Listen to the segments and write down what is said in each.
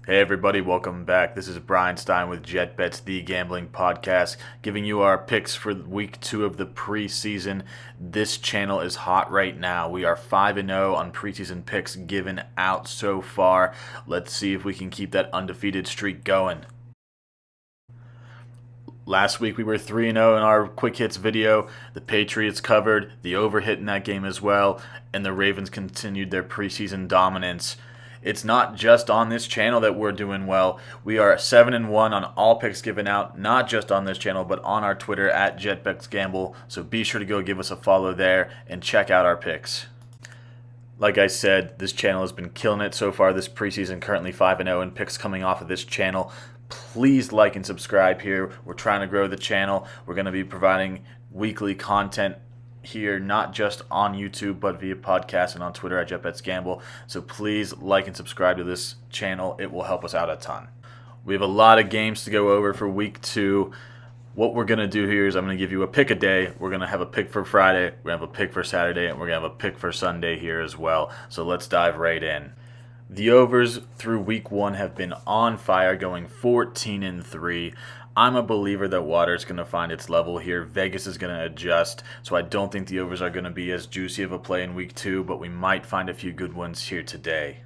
Hey everybody, welcome back. This is Brian Stein with JetBets, the gambling podcast, giving you our picks for week 2 of the preseason. This channel is hot right now. We are 5-0 on preseason picks given out so far. Let's see if we can keep that undefeated streak going. Last week we were 3-0 in our quick hits video. The Patriots covered, the over hit in that game as well, and the Ravens continued their preseason dominance. It's not just on this channel that we're doing well. We are 7-1 on all picks given out, not just on this channel, but on our Twitter at JetBetsGamble. So be sure to go give us a follow there and check out our picks. Like I said, this channel has been killing it so far this preseason, currently 5-0 in picks coming off of this channel. Please like and subscribe here. We're trying to grow the channel. We're going to be providing weekly content here, not just on YouTube, but via podcast and on Twitter at JetBetsGamble. So please like and subscribe to this channel. It will help us out a ton. We have a lot of games to go over for week 2. What we're going to do here is I'm going to give you a pick a day. We're going to have a pick for Friday, we're going to have a pick for Saturday, and we're going to have a pick for Sunday here as well. So let's dive right in. The overs through week 1 have been on fire, going 14-3. I'm a believer that water is going to find its level here. Vegas is going to adjust, so I don't think the overs are going to be as juicy of a play in week 2, but we might find a few good ones here today.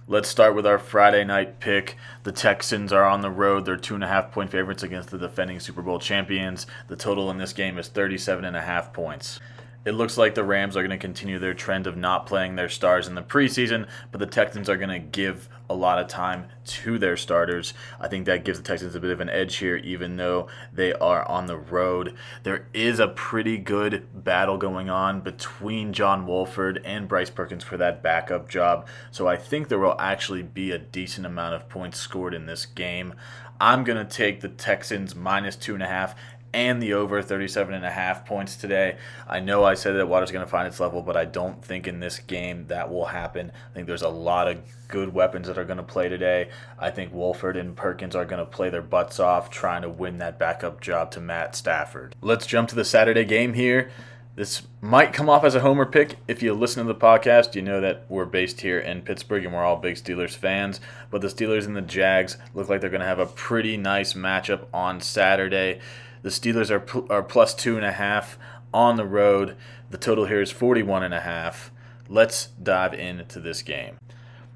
Let's start with our Friday night pick. The Texans are on the road. They're 2.5-point favorites against the defending Super Bowl champions. The total in this game is 37.5 points. It looks like the Rams are going to continue their trend of not playing their stars in the preseason, but the Texans are going to give a lot of time to their starters. I think that gives the Texans a bit of an edge here, even though they are on the road. There is a pretty good battle going on between John Wolford and Bryce Perkins for that backup job, so I think there will actually be a decent amount of points scored in this game. I'm going to take the Texans minus 2.5 and the over 37.5 points today. I know I said that water's going to find its level, but I don't think in this game that will happen. I think there's a lot of good weapons that are going to play today. I think Wolford and Perkins are going to play their butts off trying to win that backup job to Matt Stafford. Let's jump to the Saturday game here. This might come off as a homer pick. If you listen to the podcast, you know that we're based here in Pittsburgh and we're all big Steelers fans. But the Steelers and the Jags look like they're going to have a pretty nice matchup on Saturday. The Steelers are plus 2.5 on the road. The total here is 41.5. Let's dive into this game.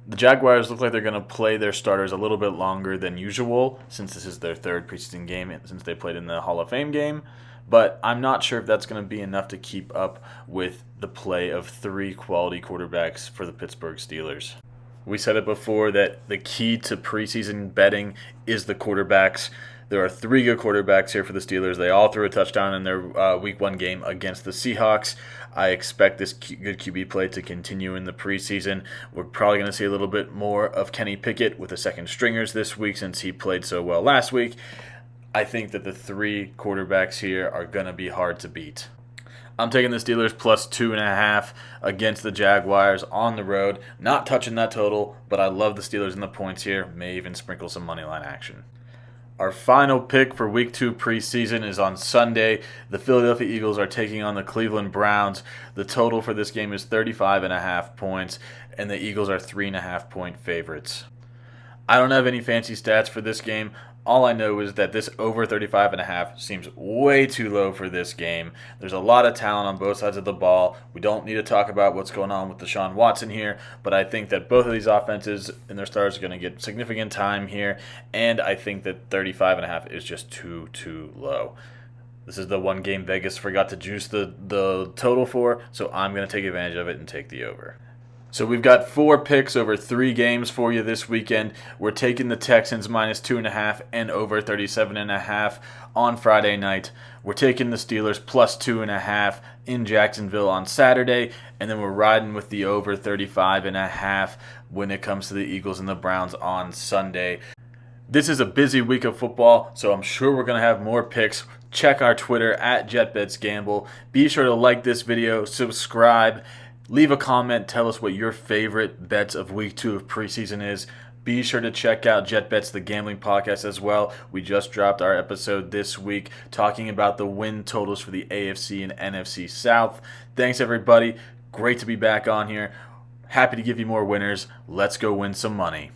The Jaguars look like they're going to play their starters a little bit longer than usual, since this is their third preseason game since they played in the Hall of Fame game. But I'm not sure if that's going to be enough to keep up with the play of 3 quality quarterbacks for the Pittsburgh Steelers. We said it before that the key to preseason betting is the quarterbacks. There are 3 good quarterbacks here for the Steelers. They all threw a touchdown in their Week 1 game against the Seahawks. I expect this good QB play to continue in the preseason. We're probably going to see a little bit more of Kenny Pickett with the second stringers this week since he played so well last week. I think that the 3 quarterbacks here are going to be hard to beat. I'm taking the Steelers plus 2.5 against the Jaguars on the road. Not touching that total, but I love the Steelers in the points here. May even sprinkle some money line action. Our final pick for Week 2 preseason is on Sunday. The Philadelphia Eagles are taking on the Cleveland Browns. The total for this game is 35.5 points, and the Eagles are 3.5-point favorites. I don't have any fancy stats for this game. All I know is that this over 35.5 seems way too low for this game. There's a lot of talent on both sides of the ball. We don't need to talk about what's going on with Deshaun Watson here, but I think that both of these offenses and their stars are going to get significant time here, and I think that 35.5 is just too low. This is the one game Vegas forgot to juice the total for, so I'm going to take advantage of it and take the over. So we've got 4 picks over 3 games for you this weekend. We're taking the Texans minus 2.5 and over 37.5 on Friday night. We're taking the Steelers plus 2.5 in Jacksonville on Saturday, and then we're riding with the over 35.5 when it comes to the Eagles and the Browns on Sunday. This is a busy week of football, so I'm sure we're going to have more picks. Check our Twitter at JetBetsGamble. Be sure to like this video, subscribe, leave a comment, tell us what your favorite bets of Week 2 of preseason is. Be sure to check out JetBets, the gambling podcast as well. We just dropped our episode this week talking about the win totals for the AFC and NFC South. Thanks, everybody. Great to be back on here. Happy to give you more winners. Let's go win some money.